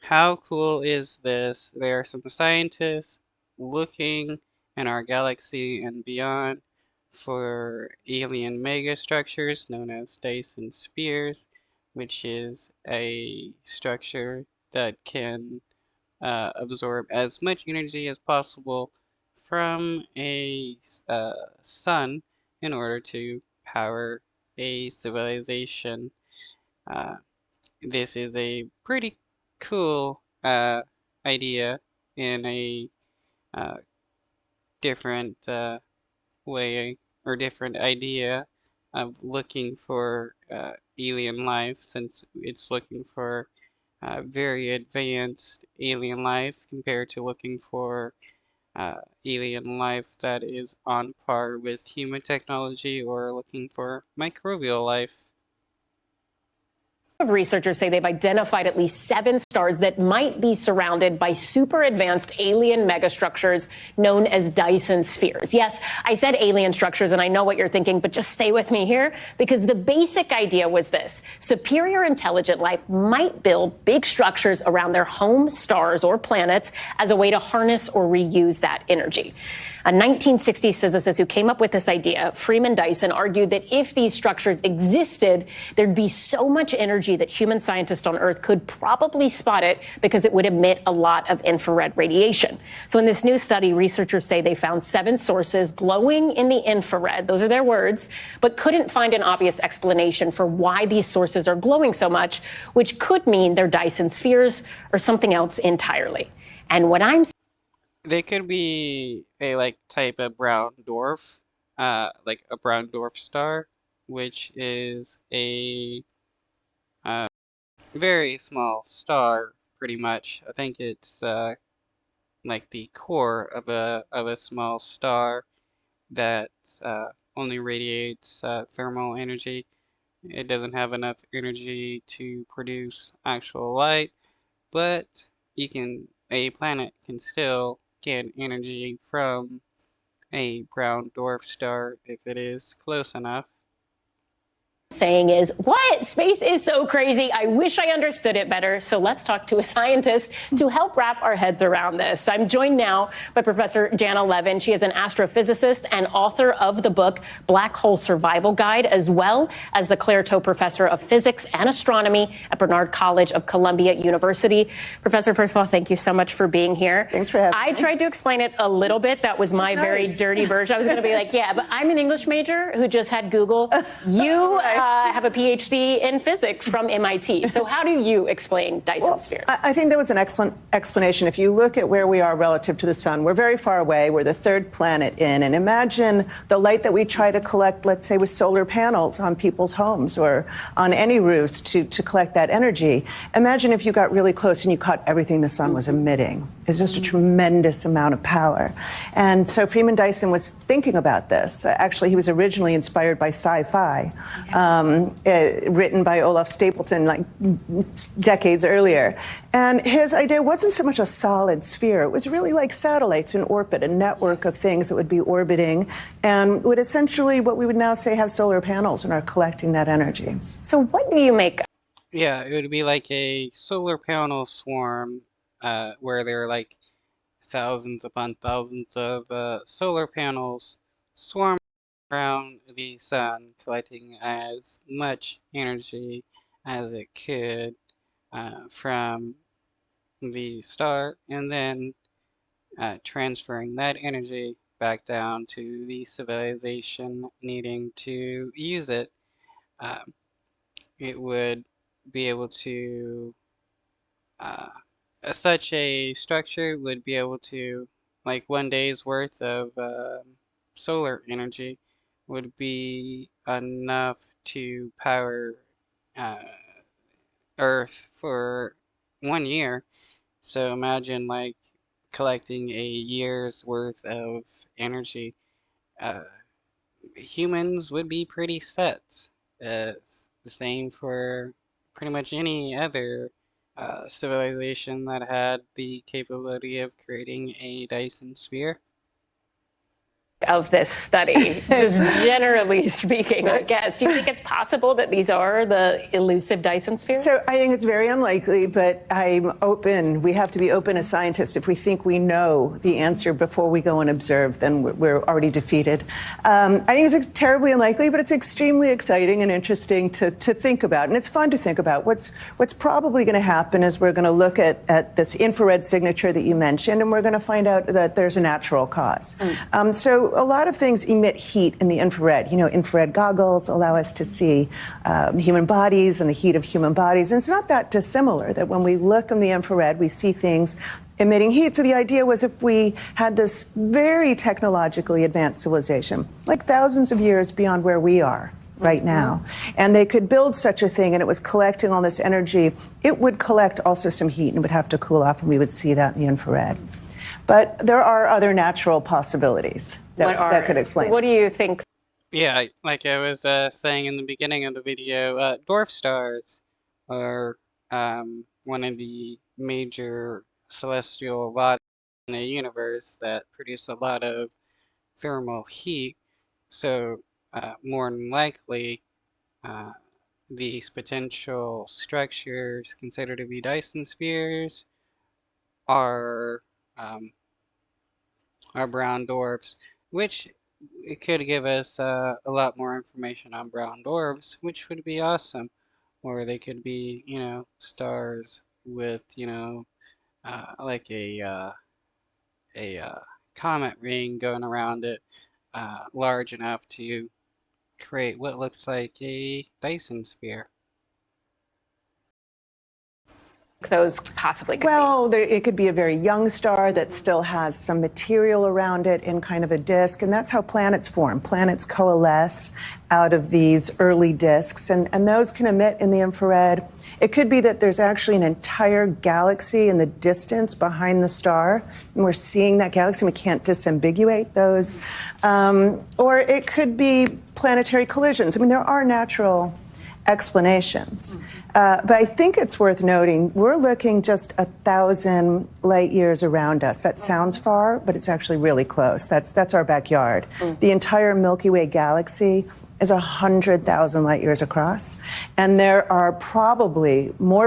How cool is this? There are some scientists looking in our galaxy and beyond for alien megastructures known as Dyson spheres, which is a structure that can absorb as much energy as possible from a sun in order to power a civilization. Uh, this is a pretty cool idea in a uh, different way or different idea of looking for alien life, since it's looking for very advanced alien life compared to looking for alien life that is on par with human technology or looking for microbial life. Of researchers say they've identified at least 7 stars that might be surrounded by super advanced alien megastructures known as Dyson spheres. Yes, I said alien structures, and I know what you're thinking, but just stay with me here, because the basic idea was this: superior intelligent life might build big structures around their home stars or planets as a way to harness or reuse that energy. A 1960s physicist who came up with this idea, Freeman Dyson, argued that if these structures existed, there'd be so much energy that human scientists on Earth could probably spot it because it would emit a lot of infrared radiation. So in this new study, researchers say they found 7 sources glowing in the infrared, those are their words, but couldn't find an obvious explanation for why these sources are glowing so much, which could mean they're Dyson spheres or something else entirely. And what I'm They could be a like type of brown dwarf, like a brown dwarf star, which is a uh, very small star, pretty much. I think it's like the core of a small star that only radiates thermal energy. It doesn't have enough energy to produce actual light, but a planet can still get energy from a brown dwarf star if it is close enough. saying is, what? Space is so crazy. I wish I understood it better. So let's talk to a scientist to help wrap our heads around this. I'm joined now by Professor Jana Levin. She is an astrophysicist and author of the book Black Hole Survival Guide, as well as the Claire Tow Professor of Physics and Astronomy at Barnard College of Columbia University. Professor, first of all, thank you so much for being here. Thanks for having me. I tried to explain it a little bit. That was my very dirty version. I was going to be like, yeah, but I'm an English major who just had Google. You have a PhD in physics from MIT. So how do you explain Dyson spheres? I think there was an excellent explanation. If you look at where we are relative to the sun, we're very far away. We're the 3rd planet in. And imagine the light that we try to collect, let's say, with solar panels on people's homes or on any roofs to collect that energy. Imagine if you got really close and you caught everything the sun was emitting. It's just a tremendous amount of power. And so Freeman Dyson was thinking about this. Actually, he was originally inspired by sci-fi. Written by Olaf Stapleton like decades earlier. And his idea wasn't so much a solid sphere. It was really like satellites in orbit, a network of things that would be orbiting and would essentially, what we would now say, have solar panels and are collecting that energy. So what do you make? Yeah, it would be like a solar panel swarm, where there are like thousands upon thousands of solar panels swarming around the sun, collecting as much energy as it could from the star, and then transferring that energy back down to the civilization needing to use it. Um, it would be able to, uh, such a structure would be able to, like 1 day's worth of solar energy would be enough to power uh, Earth for 1 year. So imagine like collecting a year's worth of energy. Uh, Humans would be pretty set. The same for pretty much any other civilization that had the capability of creating a Dyson sphere. of this study, just generally speaking, I guess. Do you think it's possible that these are the elusive Dyson spheres? So I think it's very unlikely, but I'm open. We have to be open as scientists. If we think we know the answer before we go and observe, then we're already defeated. I think it's terribly unlikely, but it's extremely exciting and interesting to think about. And it's fun to think about. What's probably going to happen is we're going to look at this infrared signature that you mentioned, and we're going to find out that there's a natural cause. So a lot of things emit heat in the infrared. You know, infrared goggles allow us to see human bodies and the heat of human bodies. And it's not that dissimilar that when we look in the infrared, we see things emitting heat. So the idea was if we had this very technologically advanced civilization, like thousands of years beyond where we are right now, and they could build such a thing and it was collecting all this energy, it would collect also some heat and would have to cool off, and we would see that in the infrared. But there are other natural possibilities that could explain. What do you think? Yeah, like I was saying in the beginning of the video, dwarf stars are one of the major celestial bodies in the universe that produce a lot of thermal heat. So more than likely, these potential structures considered to be Dyson spheres are brown dwarfs, which it could give us a lot more information on brown dwarfs, which would be awesome. Or they could be, you know, stars with, you know, like a comet ring going around it, large enough to create what looks like a Dyson sphere. Those possibly could Well, it could be a very young star that still has some material around it in kind of a disk, and that's how planets form. Planets coalesce out of these early disks, and those can emit in the infrared. It could be that there's actually an entire galaxy in the distance behind the star, and we're seeing that galaxy, and we can't disambiguate those. Or it could be planetary collisions. I mean, there are natural explanations. But I think it's worth noting, we're looking just 1,000 light years around us. That sounds far, but it's actually really close. That's our backyard. The entire Milky Way galaxy is 100,000 light years across, and there are probably more